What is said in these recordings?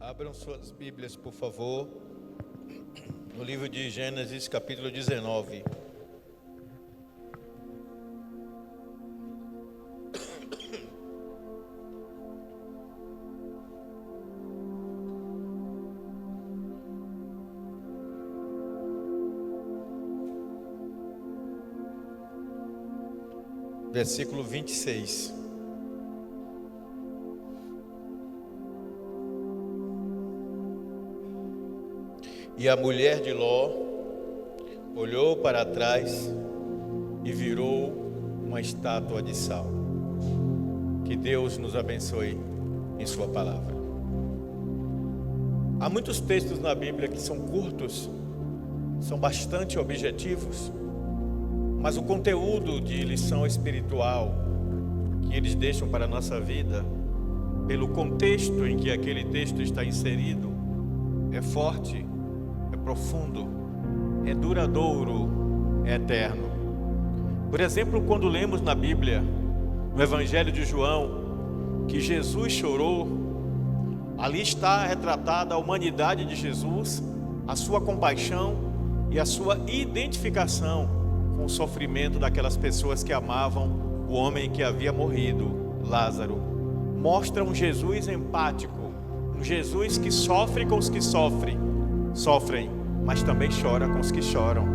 Abram suas Bíblias, por favor, no livro de Gênesis, capítulo 19. Versículo 26. E a mulher de Ló olhou para trás e virou uma estátua de sal. Que Deus nos abençoe em sua palavra. Há muitos textos na Bíblia que são curtos, são bastante objetivos, mas o conteúdo de lição espiritual que eles deixam para a nossa vida, pelo contexto em que aquele texto está inserido, é forte, é profundo, é duradouro, é eterno. Por exemplo, quando lemos na Bíblia, no Evangelho de João, que Jesus chorou, ali está retratada a humanidade de Jesus, a sua compaixão e a sua identificação com o sofrimento daquelas pessoas que amavam o homem que havia morrido, Lázaro. Mostra um Jesus empático, um Jesus que sofre com os que sofrem, mas também chora com os que choram.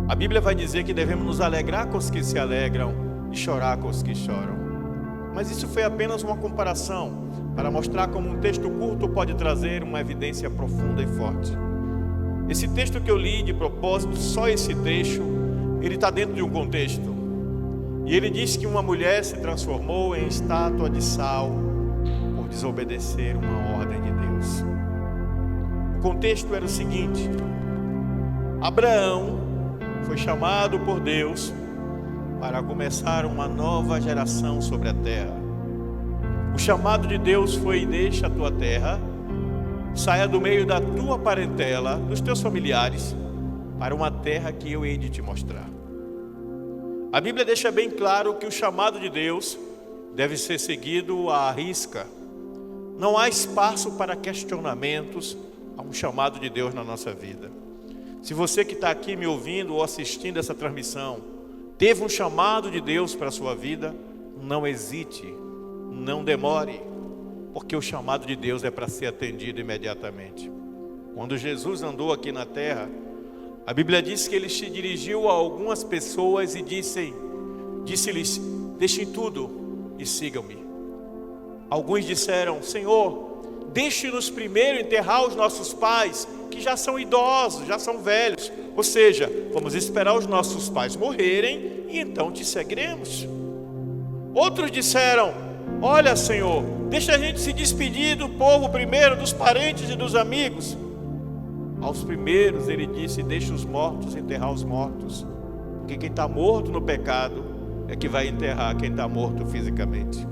A Bíblia vai dizer que devemos nos alegrar com os que se alegram e chorar com os que choram. Mas isso foi apenas uma comparação para mostrar como um texto curto pode trazer uma evidência profunda e forte. Esse texto que eu li de propósito, só esse trecho, ele está dentro de um contexto. E ele diz que uma mulher se transformou em estátua de sal por desobedecer uma ordem de Deus. O contexto era o seguinte: Abraão foi chamado por Deus para começar uma nova geração sobre a terra. O chamado de Deus foi: deixa a tua terra, saia do meio da tua parentela, dos teus familiares, para uma terra que eu hei de te mostrar. A Bíblia deixa bem claro que o chamado de Deus deve ser seguido à risca. Não há espaço para questionamentos a um chamado de Deus na nossa vida. Se você que está aqui me ouvindo ou assistindo essa transmissão teve um chamado de Deus para a sua vida, não hesite, não demore, porque o chamado de Deus é para ser atendido imediatamente. Quando Jesus andou aqui na terra, a Bíblia diz que ele se dirigiu a algumas pessoas e disse-lhes: deixem tudo e sigam-me. Alguns disseram: Senhor, deixe-nos primeiro enterrar os nossos pais, que já são idosos, já são velhos. Ou seja, vamos esperar os nossos pais morrerem e então te seguiremos. Outros disseram: olha, Senhor, deixa a gente se despedir do povo primeiro, dos parentes e dos amigos. Aos primeiros ele disse: deixa os mortos enterrar os mortos, porque quem está morto no pecado é que vai enterrar quem está morto fisicamente.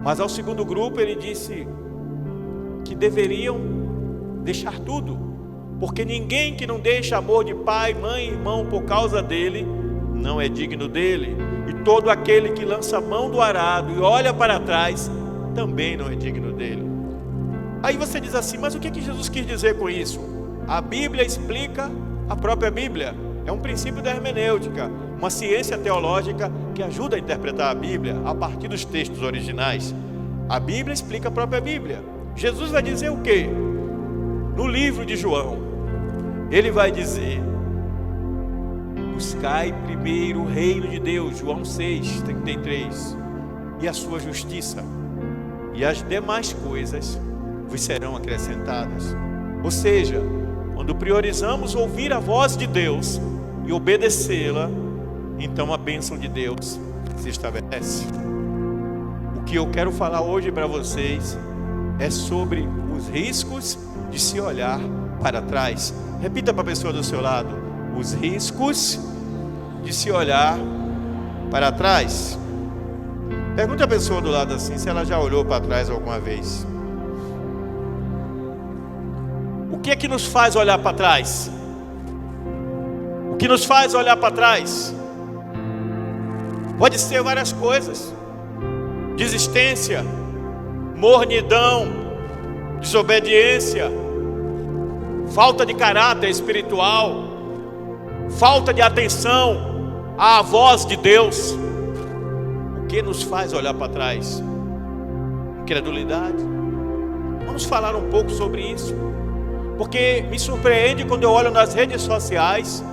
Mas ao segundo grupo ele disse que deveriam deixar tudo, porque ninguém que não deixa amor de pai, mãe e irmão por causa dele, não é digno dele. E todo aquele que lança a mão do arado e olha para trás, também não é digno dele. Aí você diz assim: mas o que Jesus quis dizer com isso? A Bíblia explica a própria Bíblia. É um princípio da hermenêutica, uma ciência teológica que ajuda a interpretar a Bíblia a partir dos textos originais. A Bíblia explica a própria Bíblia. Jesus vai dizer o quê? No livro de João, ele vai dizer: buscai primeiro o reino de Deus, João 6:33, e a sua justiça, e as demais coisas vos serão acrescentadas. Ou seja, quando priorizamos ouvir a voz de Deus e obedecê-la, então a bênção de Deus se estabelece. O que eu quero falar hoje para vocês é sobre os riscos de se olhar para trás. Repita para a pessoa do seu lado: os riscos de se olhar para trás. Pergunte à pessoa do lado assim se ela já olhou para trás alguma vez. O que é que nos faz olhar para trás? O que nos faz olhar para trás? Pode ser várias coisas: desistência, mornidão, desobediência, falta de caráter espiritual, falta de atenção à voz de Deus. O que nos faz olhar para trás? Incredulidade. Vamos falar um pouco sobre isso, porque me surpreende quando eu olho nas redes sociais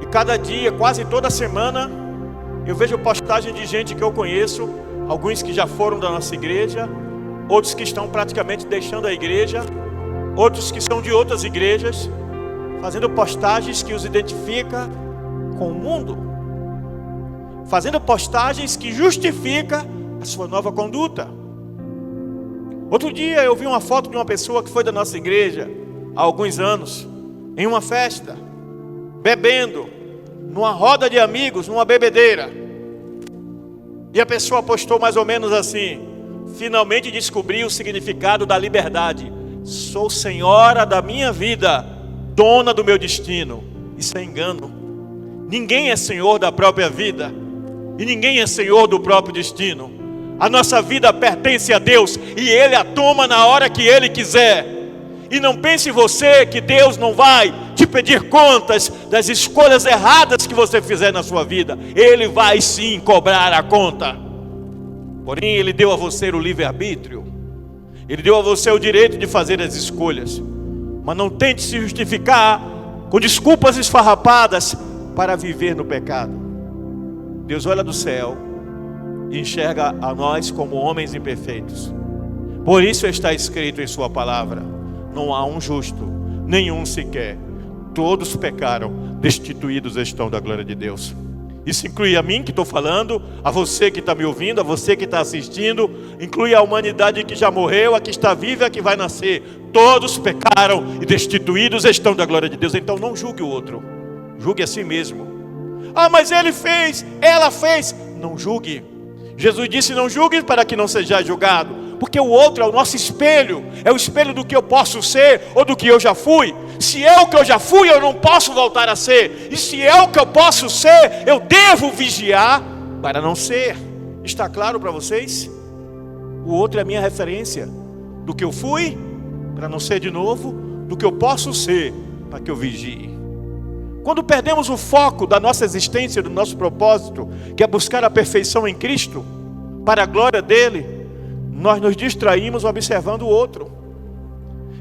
e cada dia, quase toda semana, eu vejo postagem de gente que eu conheço, alguns que já foram da nossa igreja, outros que estão praticamente deixando a igreja, outros que são de outras igrejas, fazendo postagens que os identifica com o mundo, fazendo postagens que justifica a sua nova conduta. Outro dia eu vi uma foto de uma pessoa que foi da nossa igreja há alguns anos, em uma festa, bebendo, numa roda de amigos, numa bebedeira. E a pessoa postou mais ou menos assim: finalmente descobri o significado da liberdade. Sou senhora da minha vida, dona do meu destino. Isso é engano. Ninguém é senhor da própria vida, e ninguém é senhor do próprio destino. A nossa vida pertence a Deus, e Ele a toma na hora que Ele quiser. E não pense você que Deus não vai te pedir contas das escolhas erradas que você fizer na sua vida. Ele vai sim cobrar a conta. Porém, Ele deu a você o livre-arbítrio. Ele deu a você o direito de fazer as escolhas. Mas não tente se justificar com desculpas esfarrapadas para viver no pecado. Deus olha do céu e enxerga a nós como homens imperfeitos. Por isso está escrito em sua palavra: não há um justo, nenhum sequer. Todos pecaram, destituídos estão da glória de Deus. Isso inclui a mim que estou falando, a você que está me ouvindo, a você que está assistindo, inclui a humanidade que já morreu, a que está viva e a que vai nascer. Todos pecaram e destituídos estão da glória de Deus. Então não julgue o outro, julgue a si mesmo. Ah, mas ele fez, ela fez. Não julgue. Jesus disse: não julgue para que não seja julgado. Porque o outro é o nosso espelho, é o espelho do que eu posso ser ou do que eu já fui. Se é o que eu já fui, eu não posso voltar a ser. E se é o que eu posso ser, eu devo vigiar para não ser. Está claro para vocês? O outro é a minha referência do que eu fui, para não ser de novo, do que eu posso ser, para que eu vigie. Quando perdemos o foco da nossa existência, do nosso propósito, que é buscar a perfeição em Cristo, para a glória dEle, nós nos distraímos observando o outro.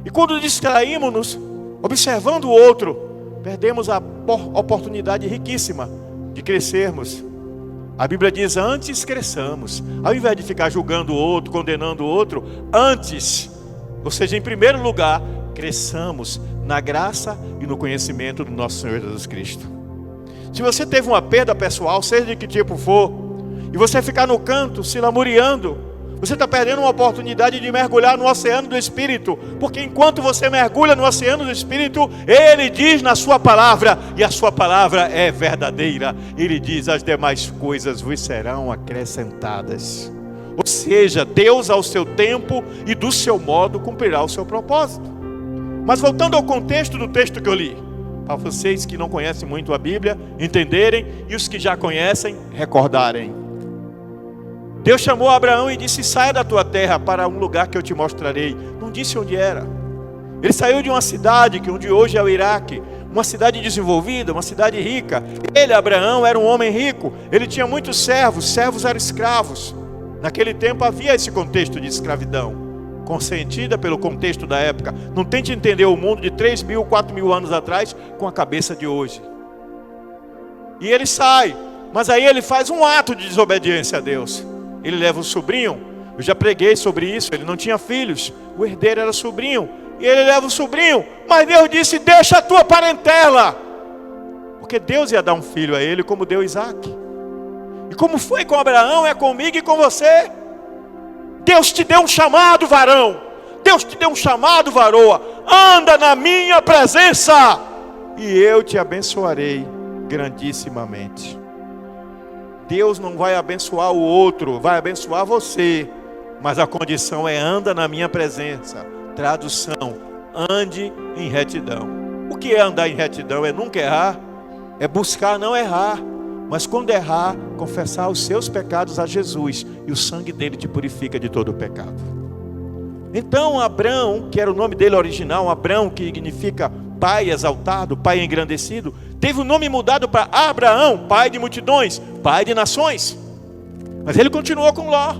E quando distraímos-nos observando o outro, perdemos a oportunidade riquíssima de crescermos. A Bíblia diz: antes cresçamos. Ao invés de ficar julgando o outro, condenando o outro, antes, ou seja, em primeiro lugar, cresçamos na graça e no conhecimento do nosso Senhor Jesus Cristo. Se você teve uma perda pessoal, seja de que tipo for, e você ficar no canto se lamuriando, você está perdendo uma oportunidade de mergulhar no oceano do Espírito. Porque enquanto você mergulha no oceano do Espírito, Ele diz na sua palavra, e a sua palavra é verdadeira. Ele diz: as demais coisas vos serão acrescentadas. Ou seja, Deus ao seu tempo e do seu modo cumprirá o seu propósito. Mas voltando ao contexto do texto que eu li, para vocês que não conhecem muito a Bíblia entenderem, e os que já conhecem recordarem. Deus chamou Abraão e disse: saia da tua terra para um lugar que eu te mostrarei. Não disse onde era. Ele saiu de uma cidade que onde hoje é o Iraque, uma cidade desenvolvida, uma cidade rica. Ele, Abraão, era um homem rico. Ele tinha muitos servos, servos eram escravos. Naquele tempo havia esse contexto de escravidão, consentida pelo contexto da época. Não tente entender o mundo de 3.000, 4.000 anos atrás com a cabeça de hoje. E ele sai, mas aí ele faz um ato de desobediência a Deus. Ele leva o sobrinho, eu já preguei sobre isso, ele não tinha filhos, o herdeiro era sobrinho, e ele leva o sobrinho, mas Deus disse: deixa a tua parentela, porque Deus ia dar um filho a ele, como deu Isaac. E como foi com Abraão, é comigo e com você. Deus te deu um chamado, varão, Deus te deu um chamado, varoa, anda na minha presença, e eu te abençoarei grandissimamente. Deus não vai abençoar o outro, vai abençoar você. Mas a condição é: anda na minha presença. Tradução: ande em retidão. O que é andar em retidão? É nunca errar, é buscar não errar. Mas quando errar, confessar os seus pecados a Jesus, e o sangue dele te purifica de todo o pecado. Então Abrão, que era o nome dele original, Abrão, que significa pai exaltado, pai engrandecido, teve o nome mudado para Abraão, pai de multidões, pai de nações. Mas ele continuou com Ló,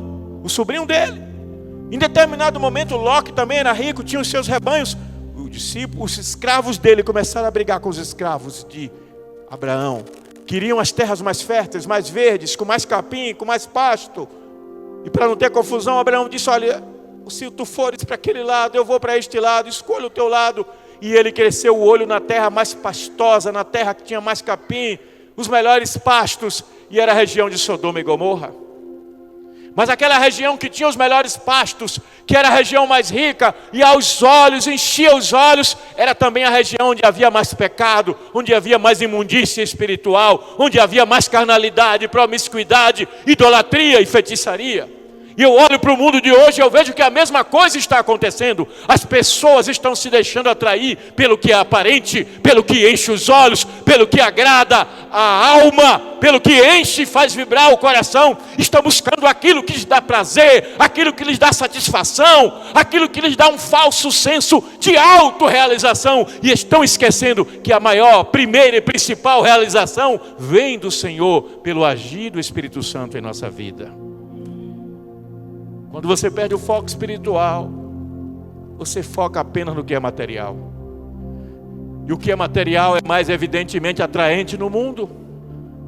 o sobrinho dele. Em determinado momento, Ló, que também era rico, tinha os seus rebanhos. Os escravos dele começaram a brigar com os escravos de Abraão. Queriam as terras mais férteis, mais verdes, com mais capim, com mais pasto. E para não ter confusão, Abraão disse: olha, se tu fores para aquele lado, eu vou para este lado, escolha o teu lado. E ele cresceu o olho na terra mais pastosa, na terra que tinha mais capim, os melhores pastos, e era a região de Sodoma e Gomorra. Mas aquela região que tinha os melhores pastos, que era a região mais rica, e aos olhos, enchia os olhos, era também a região onde havia mais pecado, onde havia mais imundícia espiritual, onde havia mais carnalidade, promiscuidade, idolatria e feitiçaria. E eu olho para o mundo de hoje e eu vejo que a mesma coisa está acontecendo. As pessoas estão se deixando atrair pelo que é aparente, pelo que enche os olhos, pelo que agrada a alma, pelo que enche e faz vibrar o coração. Estão buscando aquilo que lhes dá prazer, aquilo que lhes dá satisfação, aquilo que lhes dá um falso senso de autorrealização. E estão esquecendo que a maior, primeira e principal realização vem do Senhor pelo agir do Espírito Santo em nossa vida. Quando você perde o foco espiritual, você foca apenas no que é material. E o que é material é mais evidentemente atraente no mundo.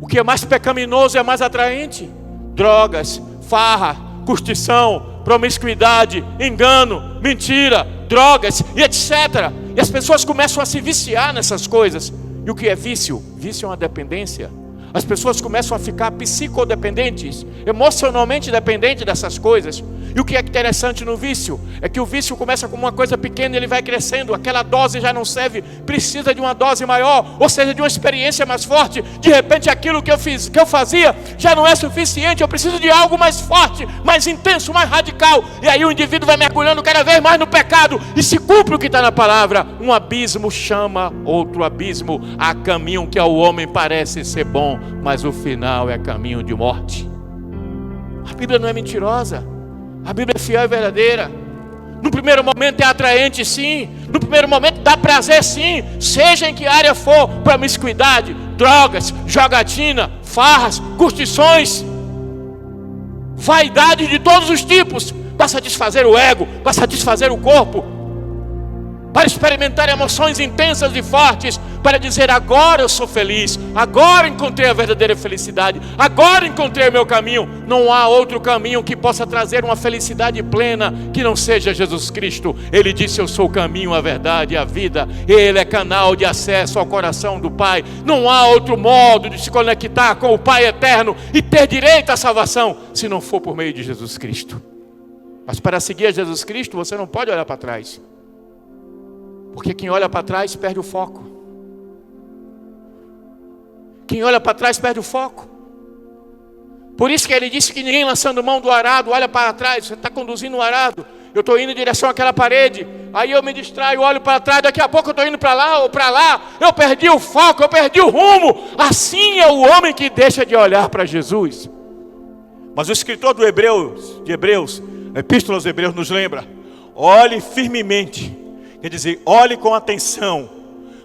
O que é mais pecaminoso é mais atraente. Drogas, farra, curtição, promiscuidade, engano, mentira, drogas e etc. E as pessoas começam a se viciar nessas coisas. E o que é vício? Vício é uma dependência. As pessoas começam a ficar psicodependentes, emocionalmente dependentes dessas coisas. E o que é interessante no vício? É que o vício começa com uma coisa pequena e ele vai crescendo. Aquela dose já não serve, precisa de uma dose maior, ou seja, de uma experiência mais forte. De repente aquilo que eu fazia já não é suficiente. Eu preciso de algo mais forte, mais intenso, mais radical. E aí o indivíduo vai mergulhando cada vez mais no pecado. E se cumpre o que está na palavra: um abismo chama outro abismo. Há caminho que ao homem parece ser bom, mas o final é caminho de morte. A Bíblia não é mentirosa. A Bíblia é fiel e verdadeira. No primeiro momento é atraente, sim. No primeiro momento dá prazer, sim. Seja em que área for: promiscuidade, drogas, jogatina, farras, curtições, vaidade de todos os tipos, para satisfazer o ego, para satisfazer o corpo, para experimentar emoções intensas e fortes, para dizer: agora eu sou feliz, agora encontrei a verdadeira felicidade, agora encontrei o meu caminho. Não há outro caminho que possa trazer uma felicidade plena que não seja Jesus Cristo. Ele disse: eu sou o caminho, a verdade e a vida. Ele é canal de acesso ao coração do Pai. Não há outro modo de se conectar com o Pai eterno e ter direito à salvação, se não for por meio de Jesus Cristo. Mas para seguir a Jesus Cristo, você não pode olhar para trás. Porque quem olha para trás perde o foco. Quem olha para trás perde o foco. Por isso que ele disse que ninguém lançando mão do arado olha para trás. Você está conduzindo o arado, eu estou indo em direção àquela parede, aí eu me distraio, olho para trás, daqui a pouco eu estou indo para lá ou para lá. Eu perdi o foco, eu perdi o rumo. Assim é o homem que deixa de olhar para Jesus. Mas o escritor de Hebreus, a Epístola aos Hebreus, nos lembra: olhe firmemente, quer dizer, olhe com atenção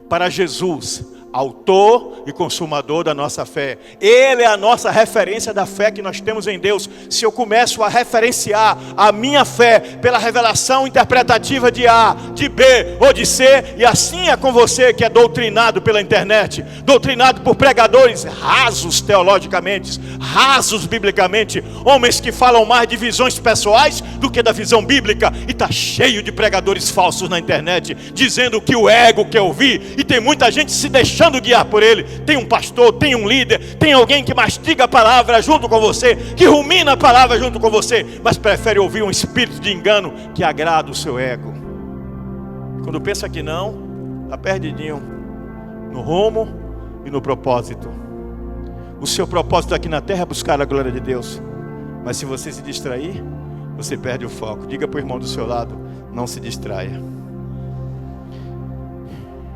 para Jesus, autor e consumador da nossa fé. Ele é a nossa referência da fé que nós temos em Deus. Se eu começo a referenciar a minha fé pela revelação interpretativa de A, de B ou de C, e assim é com você que é doutrinado pela internet, doutrinado por pregadores rasos teologicamente, rasos biblicamente, homens que falam mais de visões pessoais do que da visão bíblica, e está cheio de pregadores falsos na internet, dizendo que o ego quer ouvir, e tem muita gente se deixando guiar por ele. Tem um pastor, tem um líder, tem alguém que mastiga a palavra junto com você, que rumina a palavra junto com você, mas prefere ouvir um espírito de engano que agrada o seu ego. Quando pensa que não, está perdidinho no rumo e no propósito. O seu propósito aqui na terra é buscar a glória de Deus, mas se você se distrair, você perde o foco. Diga para o irmão do seu lado: não se distraia.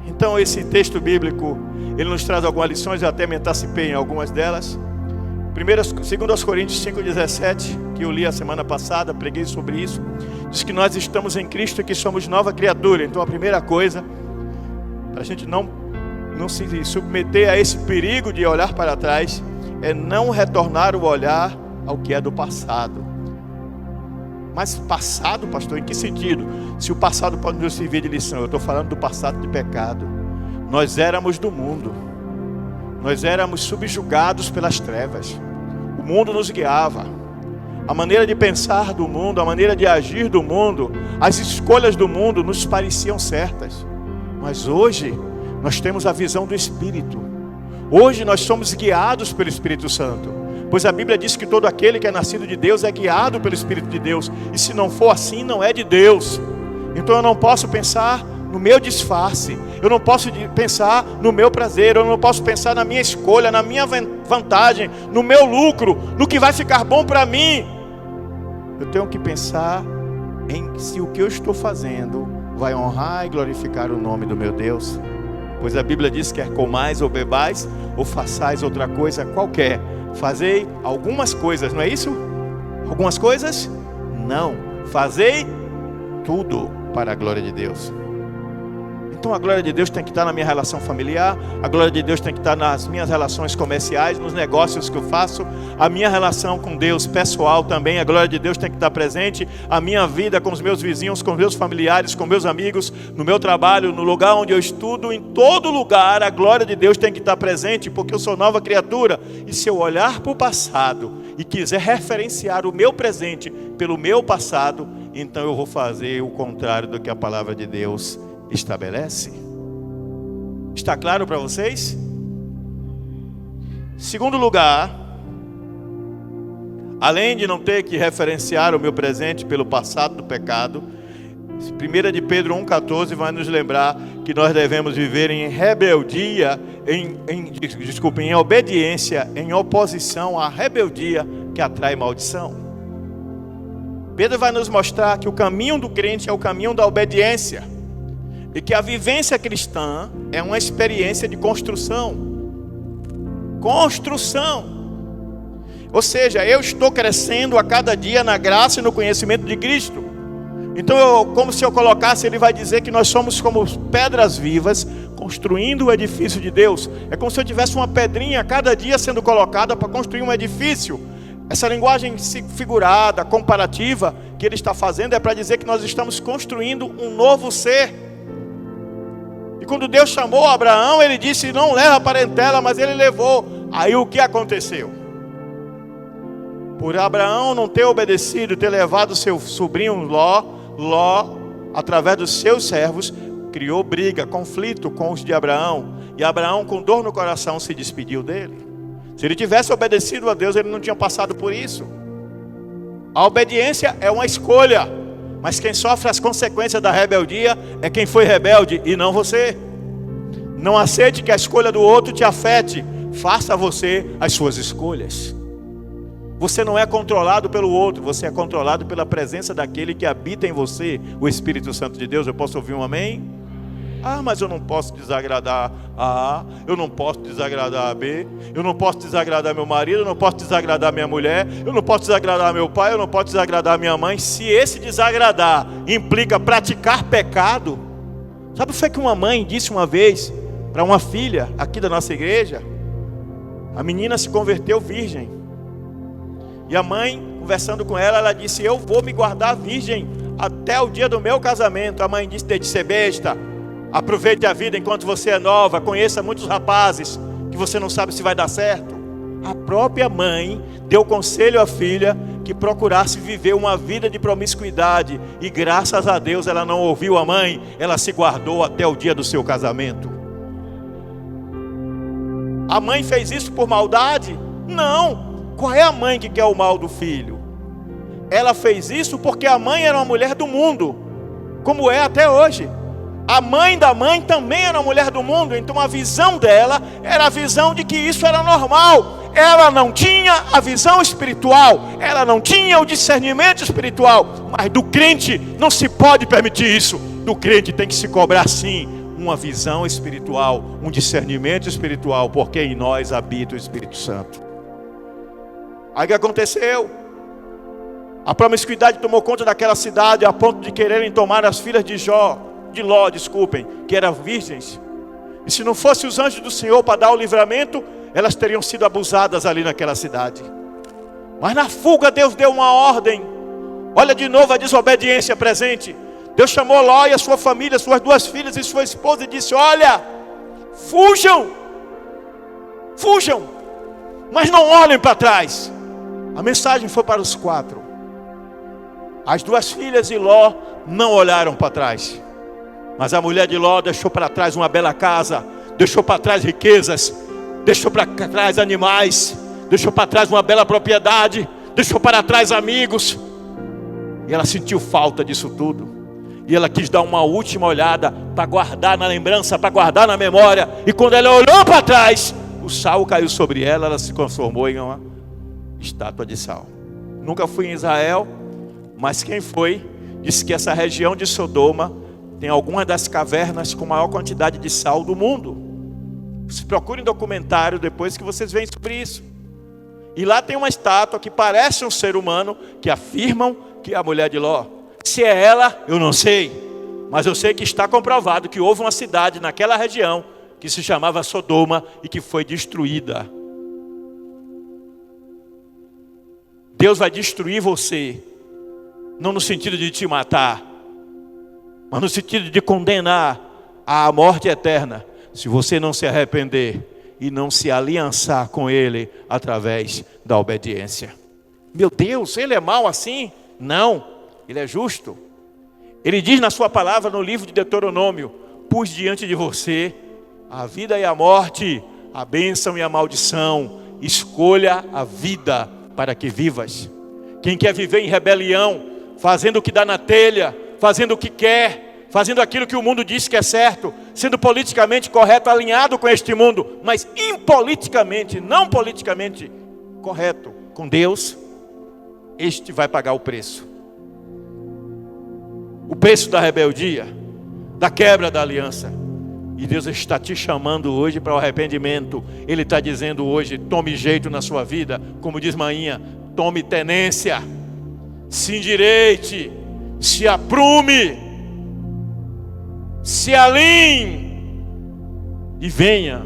Então esse texto bíblico, ele nos traz algumas lições. Eu até me antecipei em algumas delas. 2 Coríntios 5,17, que eu li a semana passada, preguei sobre isso, diz que nós estamos em Cristo e que somos nova criatura. Então a primeira coisa, para a gente não se submeter a esse perigo de olhar para trás, é não retornar o olhar ao que é do passado. Mas passado, pastor, em que sentido? Se o passado pode nos servir de lição, eu estou falando do passado de pecado. Nós éramos do mundo, nós éramos subjugados pelas trevas, o mundo nos guiava, a maneira de pensar do mundo, a maneira de agir do mundo, as escolhas do mundo nos pareciam certas. Mas hoje nós temos a visão do Espírito. Hoje nós somos guiados pelo Espírito Santo, pois a Bíblia diz que todo aquele que é nascido de Deus é guiado pelo Espírito de Deus, e se não for assim, não é de Deus. Então eu não posso pensar no meu disfarce, eu não posso pensar no meu prazer, eu não posso pensar na minha escolha, na minha vantagem, no meu lucro, no que vai ficar bom para mim. Eu tenho que pensar em se o que eu estou fazendo vai honrar e glorificar o nome do meu Deus. Pois a Bíblia diz: quer comais ou bebais, ou façais outra coisa qualquer, fazei algumas coisas, não é isso? Algumas coisas? Não, fazei tudo para a glória de Deus. Então a glória de Deus tem que estar na minha relação familiar, a glória de Deus tem que estar nas minhas relações comerciais, nos negócios que eu faço, a minha relação com Deus pessoal também, a glória de Deus tem que estar presente, a minha vida com os meus vizinhos, com os meus familiares, com meus amigos, no meu trabalho, no lugar onde eu estudo, em todo lugar a glória de Deus tem que estar presente, porque eu sou nova criatura. E se eu olhar para o passado e quiser referenciar o meu presente pelo meu passado, então eu vou fazer o contrário do que a palavra de Deus estabelece. Está claro para vocês? Segundo lugar, além de não ter que referenciar o meu presente pelo passado do pecado, 1 de Pedro 1,14 vai nos lembrar que nós devemos viver em rebeldia, em obediência, em oposição à rebeldia que atrai maldição. Pedro vai nos mostrar que o caminho do crente é o caminho da obediência, e que a vivência cristã é uma experiência de construção. Ou seja, eu estou crescendo a cada dia na graça e no conhecimento de Cristo. Então, como se eu colocasse, ele vai dizer que nós somos como pedras vivas, construindo o edifício de Deus. É como se eu tivesse uma pedrinha a cada dia sendo colocada para construir um edifício. Essa linguagem figurada, comparativa, que ele está fazendo é para dizer que nós estamos construindo um novo ser. E quando Deus chamou Abraão, ele disse: não leva a parentela, mas ele levou. Aí o que aconteceu? Por Abraão não ter obedecido, ter levado seu sobrinho Ló, através dos seus servos, criou briga, conflito com os de Abraão. E Abraão, com dor no coração, se despediu dele. Se ele tivesse obedecido a Deus, ele não tinha passado por isso. A obediência é uma escolha, mas quem sofre as consequências da rebeldia é quem foi rebelde e não você. Não aceite que a escolha do outro te afete. Faça você as suas escolhas. Você não é controlado pelo outro, você é controlado pela presença daquele que habita em você, o Espírito Santo de Deus. Eu posso ouvir um amém? Ah, mas eu não posso desagradar a A, eu não posso desagradar a B, eu não posso desagradar meu marido, eu não posso desagradar minha mulher, eu não posso desagradar meu pai, eu não posso desagradar minha mãe. Se esse desagradar implica praticar pecado, sabe o que foi que uma mãe disse uma vez para uma filha aqui da nossa igreja? A menina se converteu virgem. E a mãe, conversando com ela, ela disse: eu vou me guardar virgem até o dia do meu casamento. A mãe disse: deixe de ser besta, aproveite a vida enquanto você é nova, conheça muitos rapazes que você não sabe se vai dar certo. A própria mãe deu conselho à filha que procurasse viver uma vida de promiscuidade, e graças a Deus ela não ouviu a mãe, ela se guardou até o dia do seu casamento. A mãe fez isso por maldade? Não. Qual é a mãe que quer o mal do filho? Ela fez isso porque a mãe era uma mulher do mundo, como é até hoje. A mãe da mãe também era uma mulher do mundo, então a visão dela era a visão de que isso era normal. Ela não tinha a visão espiritual, ela não tinha o discernimento espiritual. Mas do crente não se pode permitir isso. Do crente tem que se cobrar sim uma visão espiritual, um discernimento espiritual, porque em nós habita o Espírito Santo. Aí o que aconteceu? A promiscuidade tomou conta daquela cidade a ponto de quererem tomar as filhas de Ló, que eram virgens. E se não fosse os anjos do Senhor para dar o livramento, elas teriam sido abusadas ali naquela cidade. Mas na fuga Deus deu uma ordem. Olha de novo a desobediência presente. Deus chamou Ló e a sua família, suas 2 filhas e sua esposa e disse: olha, fujam, mas não olhem para trás. A mensagem foi para os 4. As 2 filhas de Ló não olharam para trás, mas a mulher de Ló deixou para trás uma bela casa, deixou para trás riquezas, deixou para trás animais, deixou para trás uma bela propriedade, deixou para trás amigos. E ela sentiu falta disso tudo. E ela quis dar uma última olhada para guardar na lembrança, para guardar na memória. E quando ela olhou para trás, o sal caiu sobre ela, ela se transformou em uma estátua de sal. Nunca fui em Israel, mas quem foi, disse que essa região de Sodoma tem algumas das cavernas com maior quantidade de sal do mundo. Se procurem documentário depois que vocês veem sobre isso. E lá tem uma estátua que parece um ser humano, que afirmam que é a mulher de Ló. Se é ela, eu não sei, mas eu sei que está comprovado que houve uma cidade naquela região que se chamava Sodoma e que foi destruída. Deus vai destruir você, não no sentido de te matar, mas no sentido de condenar à morte eterna, se você não se arrepender e não se aliançar com Ele através da obediência. Meu Deus, Ele é mau assim? Não, Ele é justo. Ele diz na sua palavra no livro de Deuteronômio: pus diante de você a vida e a morte, a bênção e a maldição. Escolha a vida para que vivas. Quem quer viver em rebelião, fazendo o que dá na telha, fazendo o que quer, fazendo aquilo que o mundo diz que é certo, sendo politicamente correto, alinhado com este mundo, mas impoliticamente, não politicamente correto com Deus, este vai pagar o preço. O preço da rebeldia, da quebra da aliança. E Deus está te chamando hoje para o arrependimento. Ele está dizendo hoje: tome jeito na sua vida. Como diz Mainha, tome tenência, se endireite, se aprume, se alinhe e venha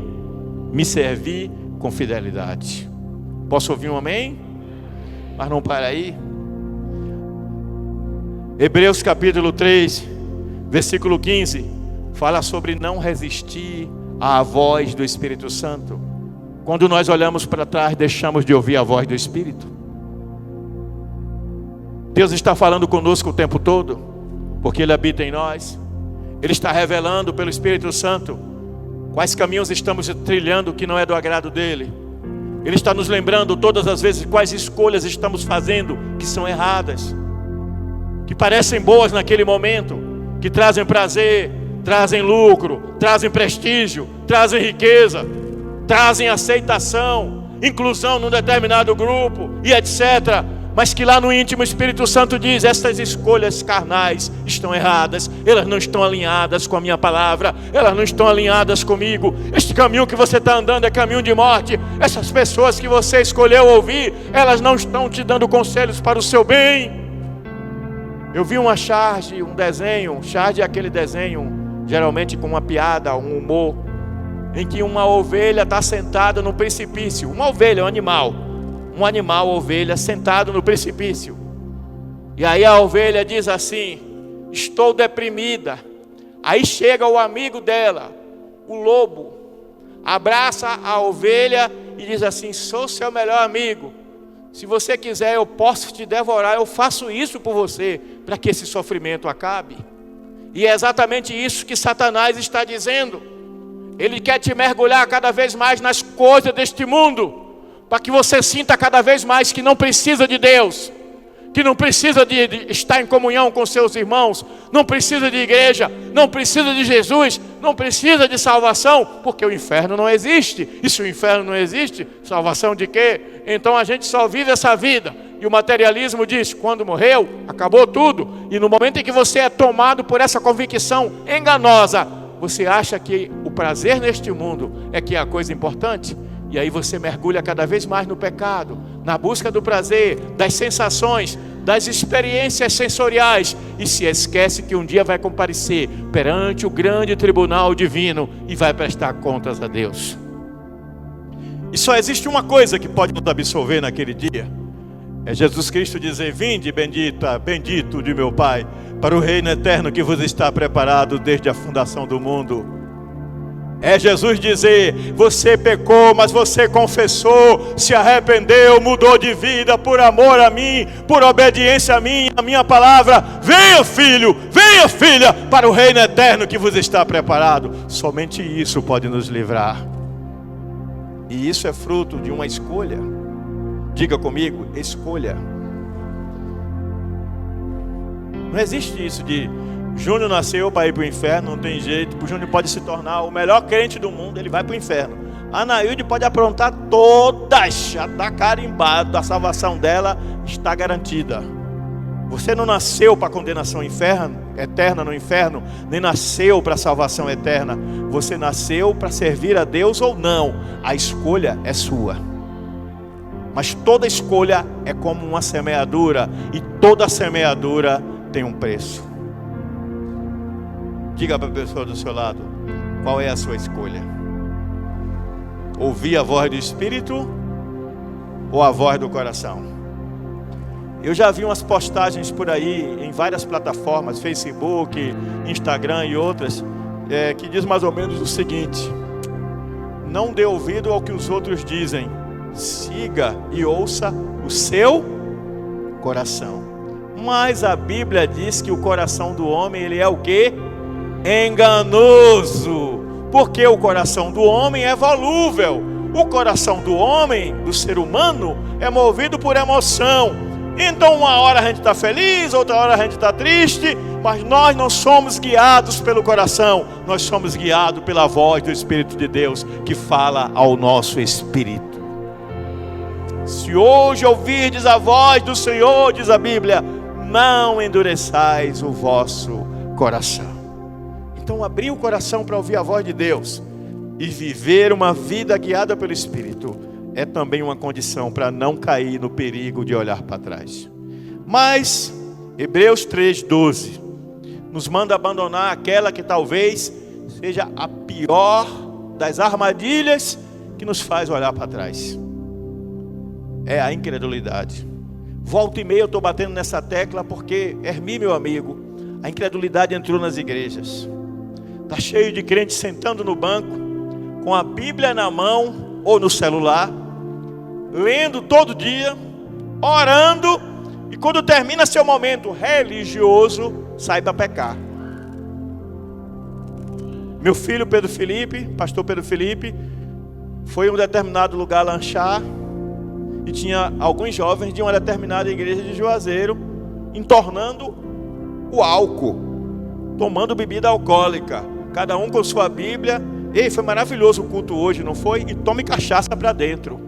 me servir com fidelidade. Posso ouvir um amém? Mas não para aí. Hebreus capítulo 3, versículo 15, fala sobre não resistir à voz do Espírito Santo. Quando nós olhamos para trás, deixamos de ouvir a voz do Espírito. Deus está falando conosco o tempo todo, porque Ele habita em nós. Ele está revelando pelo Espírito Santo quais caminhos estamos trilhando que não é do agrado dEle. Ele está nos lembrando todas as vezes quais escolhas estamos fazendo que são erradas, que parecem boas naquele momento, que trazem prazer, trazem lucro, trazem prestígio, trazem riqueza, trazem aceitação, inclusão num determinado grupo e etc. Mas que lá no íntimo o Espírito Santo diz: estas escolhas carnais estão erradas, elas não estão alinhadas com a minha palavra, elas não estão alinhadas comigo. Este caminho que você está andando é caminho de morte. Essas pessoas que você escolheu ouvir, elas não estão te dando conselhos para o seu bem. Eu vi uma charge, um desenho. Charge é aquele desenho, geralmente com uma piada, um humor, em que uma ovelha está sentada no precipício. Uma ovelha, um animal, ovelha, sentado no precipício. E aí a ovelha diz assim: estou deprimida. Aí chega o amigo dela, o lobo, abraça a ovelha e diz assim: sou seu melhor amigo. Se você quiser, eu posso te devorar. Eu faço isso por você, para que esse sofrimento acabe. E é exatamente isso que Satanás está dizendo. Ele quer te mergulhar cada vez mais nas coisas deste mundo, para que você sinta cada vez mais que não precisa de Deus, que não precisa de estar em comunhão com seus irmãos, não precisa de igreja, não precisa de Jesus, não precisa de salvação, porque o inferno não existe. E se o inferno não existe, salvação de quê? Então a gente só vive essa vida. E o materialismo diz: quando morreu, acabou tudo. E no momento em que você é tomado por essa convicção enganosa, você acha que o prazer neste mundo é que é a coisa importante. E aí você mergulha cada vez mais no pecado, na busca do prazer, das sensações, das experiências sensoriais e se esquece que um dia vai comparecer perante o grande tribunal divino e vai prestar contas a Deus. E só existe uma coisa que pode nos absolver naquele dia. É Jesus Cristo dizer: vinde bendita, bendito de meu Pai, para o reino eterno que vos está preparado desde a fundação do mundo. É Jesus dizer: você pecou, mas você confessou, se arrependeu, mudou de vida por amor a mim, por obediência a mim, a minha palavra. Venha, filho, venha, filha, para o reino eterno que vos está preparado. Somente isso pode nos livrar. E isso é fruto de uma escolha. Diga comigo: escolha. Não existe isso de Júnior nasceu para ir para o inferno, não tem jeito. O Júnior pode se tornar o melhor crente do mundo, ele vai para o inferno. A Anaílde pode aprontar todas, já está carimbado, a salvação dela está garantida. Você não nasceu para condenação eterna no inferno, nem nasceu para salvação eterna. Você nasceu para servir a Deus ou não. A escolha é sua. Mas toda escolha é como uma semeadura, e toda semeadura tem um preço. Diga para a pessoa do seu lado: qual é a sua escolha? Ouvir a voz do Espírito ou a voz do coração? Eu já vi umas postagens por aí em várias plataformas, Facebook, Instagram e outras, que diz mais ou menos o seguinte: não dê ouvido ao que os outros dizem, siga e ouça o seu coração. Mas a Bíblia diz que o coração do homem, ele é o quê? Enganoso. Porque o coração do homem é volúvel. O coração do homem, do ser humano, é movido por emoção. Então uma hora a gente está feliz, outra hora a gente está triste, mas nós não somos guiados pelo coração, nós somos guiados pela voz do Espírito de Deus, que fala ao nosso espírito. Se hoje ouvirdes a voz do Senhor, diz a Bíblia, não endureçais o vosso coração. Então abrir o coração para ouvir a voz de Deus e viver uma vida guiada pelo Espírito é também uma condição para não cair no perigo de olhar para trás. Mas Hebreus 3:12 nos manda abandonar aquela que talvez seja a pior das armadilhas que nos faz olhar para trás. É a incredulidade. Volta e meia eu estou batendo nessa tecla porque, Hermi, meu amigo, a incredulidade entrou nas igrejas. Está cheio de crentes sentando no banco, com a Bíblia na mão ou no celular, lendo todo dia, orando, e quando termina seu momento religioso, sai para pecar. Meu filho Pedro Felipe, pastor Pedro Felipe, foi em um determinado lugar lanchar, e tinha alguns jovens de uma determinada igreja de Juazeiro entornando o álcool, tomando bebida alcoólica, cada um com sua Bíblia. Ei, foi maravilhoso o culto hoje, não foi? E tome cachaça para dentro.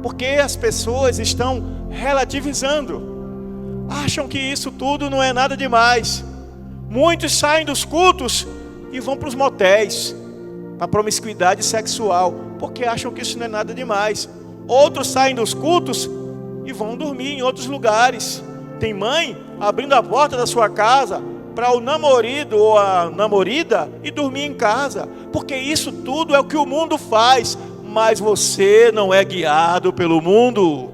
Porque as pessoas estão relativizando, acham que isso tudo não é nada demais. Muitos saem dos cultos e vão para os motéis, para a promiscuidade sexual, porque acham que isso não é nada demais. Outros saem dos cultos e vão dormir em outros lugares. Tem mãe abrindo a porta da sua casa para o namorado ou a namorada e dormir em casa, porque isso tudo é o que o mundo faz. Mas você não é guiado pelo mundo.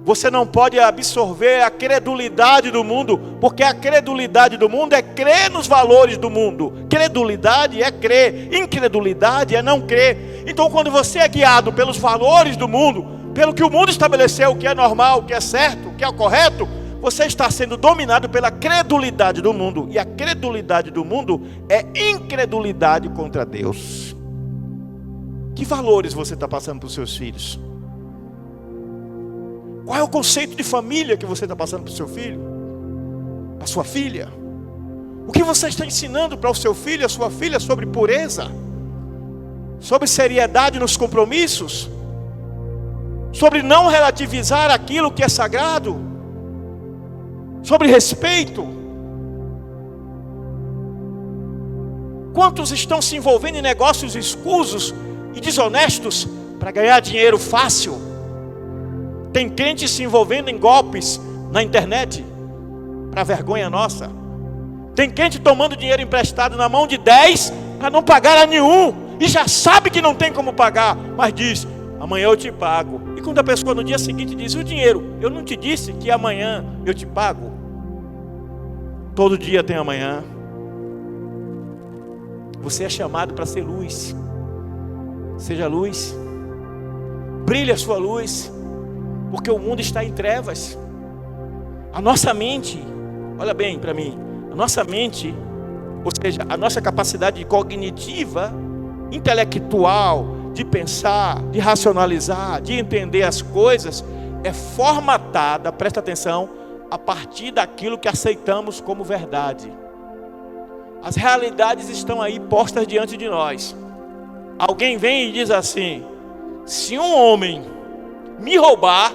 Você não pode absorver a credulidade do mundo, porque a credulidade do mundo é crer nos valores do mundo. Credulidade é crer, incredulidade é não crer. Então quando você é guiado pelos valores do mundo, pelo que o mundo estabeleceu, o que é normal, o que é certo, o que é correto, você está sendo dominado pela credulidade do mundo. E a credulidade do mundo é incredulidade contra Deus. Que valores você está passando para os seus filhos? Qual é o conceito de família que você está passando para o seu filho? Para a sua filha? O que você está ensinando para o seu filho e a sua filha sobre pureza? Sobre seriedade nos compromissos? Sobre não relativizar aquilo que é sagrado? Sobre respeito? Quantos estão se envolvendo em negócios escusos e desonestos para ganhar dinheiro fácil? Tem crentes se envolvendo em golpes na internet, para vergonha nossa. Tem crente tomando dinheiro emprestado na mão de 10 para não pagar a nenhum, e já sabe que não tem como pagar, mas diz: amanhã eu te pago. E quando a pessoa no dia seguinte diz: o dinheiro, eu não te disse que amanhã eu te pago? Todo dia tem amanhã. Você é chamado para ser luz. Seja luz. Brilhe a sua luz, porque o mundo está em trevas. A nossa mente, olha bem para mim, a nossa mente, ou seja, a nossa capacidade cognitiva, intelectual, de pensar, de racionalizar, de entender as coisas, é formatada, presta atenção, a partir daquilo que aceitamos como verdade. As realidades estão aí postas diante de nós. Alguém vem e diz assim: se um homem me roubar,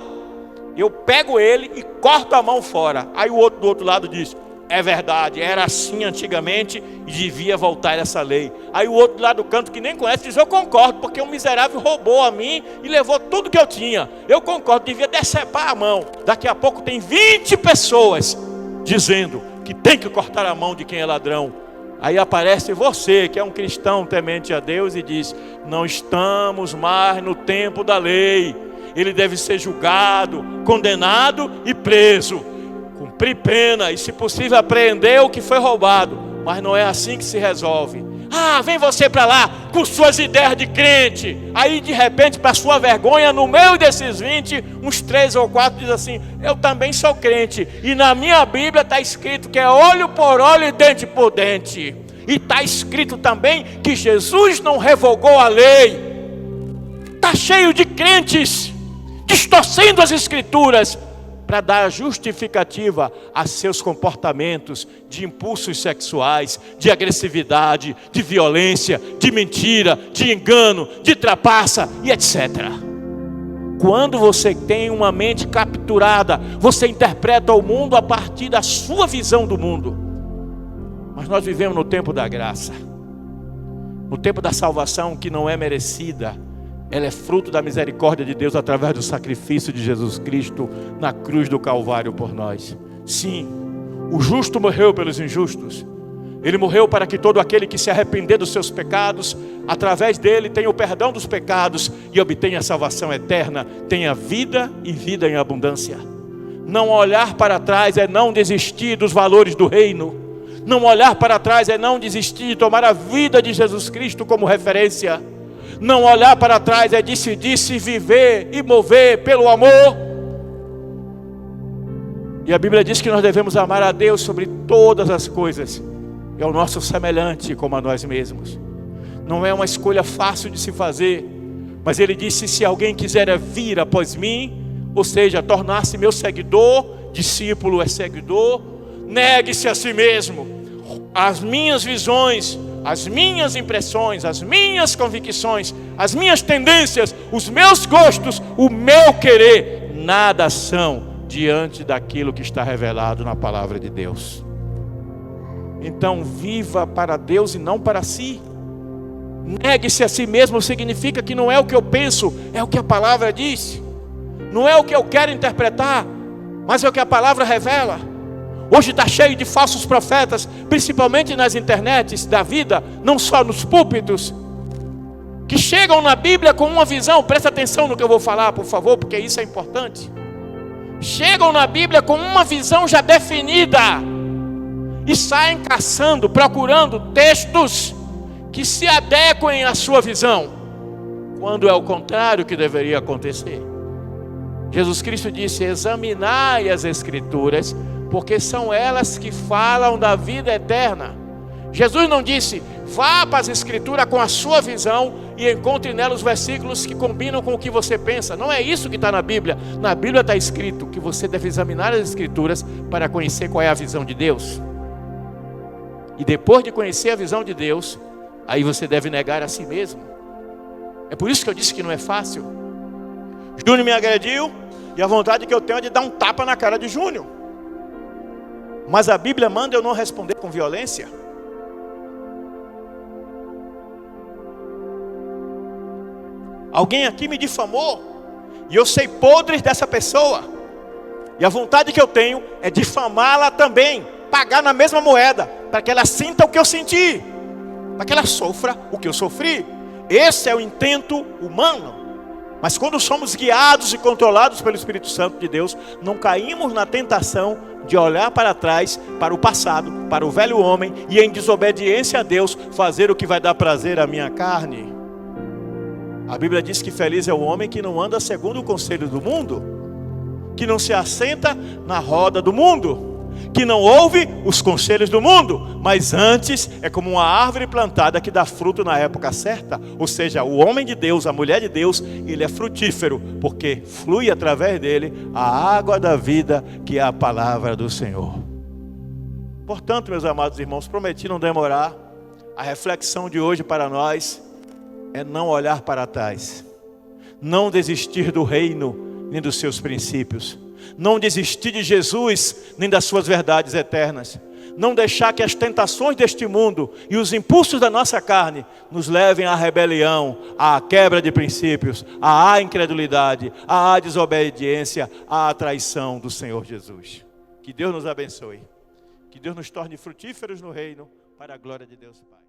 eu pego ele e corto a mão fora. Aí o outro do outro lado diz: é verdade, era assim antigamente e devia voltar essa lei. Aí o outro lá do canto, que nem conhece, diz: eu concordo, porque um miserável roubou a mim e levou tudo que eu tinha. Eu concordo, devia decepar a mão. Daqui a pouco tem 20 pessoas dizendo que tem que cortar a mão de quem é ladrão. Aí aparece você, que é um cristão temente a Deus, e diz: não estamos mais no tempo da lei. Ele deve ser julgado, condenado e preso, cumprir pena e, se possível, apreender o que foi roubado. Mas não é assim que se resolve. Ah, vem você para lá com suas ideias de crente. Aí de repente, para sua vergonha, no meio desses 20, uns 3 ou 4 diz assim: eu também sou crente, e na minha Bíblia está escrito que é olho por olho e dente por dente. E está escrito também que Jesus não revogou a lei. Está cheio de crentes distorcendo as escrituras para dar justificativa a seus comportamentos de impulsos sexuais, de agressividade, de violência, de mentira, de engano, de trapaça e etc. Quando você tem uma mente capturada, você interpreta o mundo a partir da sua visão do mundo. Mas nós vivemos no tempo da graça, no tempo da salvação que não é merecida. Ela é fruto da misericórdia de Deus através do sacrifício de Jesus Cristo na cruz do Calvário por nós. Sim, o justo morreu pelos injustos. Ele morreu para que todo aquele que se arrepender dos seus pecados, através dele tenha o perdão dos pecados e obtenha a salvação eterna, tenha vida e vida em abundância. Não olhar para trás é não desistir dos valores do reino. Não olhar para trás é não desistir de tomar a vida de Jesus Cristo como referência. Não olhar para trás é decidir se viver e mover pelo amor. E a Bíblia diz que nós devemos amar a Deus sobre todas as coisas. É o nosso semelhante como a nós mesmos. Não é uma escolha fácil de se fazer. Mas ele disse: se alguém quiser vir após mim, ou seja, tornar-se meu seguidor, discípulo é seguidor, negue-se a si mesmo. As minhas visões, as minhas impressões, as minhas convicções, as minhas tendências, os meus gostos, o meu querer, nada são diante daquilo que está revelado na palavra de Deus. Então viva para Deus e não para si. Negue-se a si mesmo significa que não é o que eu penso, é o que a palavra diz. Não é o que eu quero interpretar, mas é o que a palavra revela. Hoje está cheio de falsos profetas, principalmente nas internets da vida, não só nos púlpitos, que chegam na Bíblia com uma visão. Presta atenção no que eu vou falar, por favor, porque isso é importante. Chegam na Bíblia com uma visão já definida e saem caçando, procurando textos que se adequem à sua visão, quando é o contrário que deveria acontecer. Jesus Cristo disse: examinai as Escrituras, porque são elas que falam da vida eterna. Jesus não disse: vá para as Escrituras com a sua visão e encontre nelas os versículos que combinam com o que você pensa. Não é isso que está na Bíblia. Na Bíblia está escrito que você deve examinar as Escrituras para conhecer qual é a visão de Deus. E depois de conhecer a visão de Deus, aí você deve negar a si mesmo. É por isso que eu disse que não é fácil. Júnior me agrediu e a vontade que eu tenho é de dar um tapa na cara de Júnior. Mas a Bíblia manda eu não responder com violência. Alguém aqui me difamou e eu sei podres dessa pessoa. E a vontade que eu tenho é difamá-la também, pagar na mesma moeda, para que ela sinta o que eu senti, para que ela sofra o que eu sofri. Esse é o intento humano. Mas quando somos guiados e controlados pelo Espírito Santo de Deus, não caímos na tentação de olhar para trás, para o passado, para o velho homem, e em desobediência a Deus, fazer o que vai dar prazer à minha carne. A Bíblia diz que feliz é o homem que não anda segundo o conselho do mundo, que não se assenta na roda do mundo, que não ouve os conselhos do mundo, mas antes é como uma árvore plantada que dá fruto na época certa. Ou seja, o homem de Deus, a mulher de Deus, ele é frutífero, porque flui através dele a água da vida, que é a palavra do Senhor. Portanto, meus amados irmãos, prometi não demorar. A reflexão de hoje para nós é não olhar para trás, não desistir do reino nem dos seus princípios, não desistir de Jesus nem das suas verdades eternas, não deixar que as tentações deste mundo e os impulsos da nossa carne nos levem à rebelião, à quebra de princípios, à incredulidade, à desobediência, à traição do Senhor Jesus. Que Deus nos abençoe, que Deus nos torne frutíferos no reino, para a glória de Deus Pai.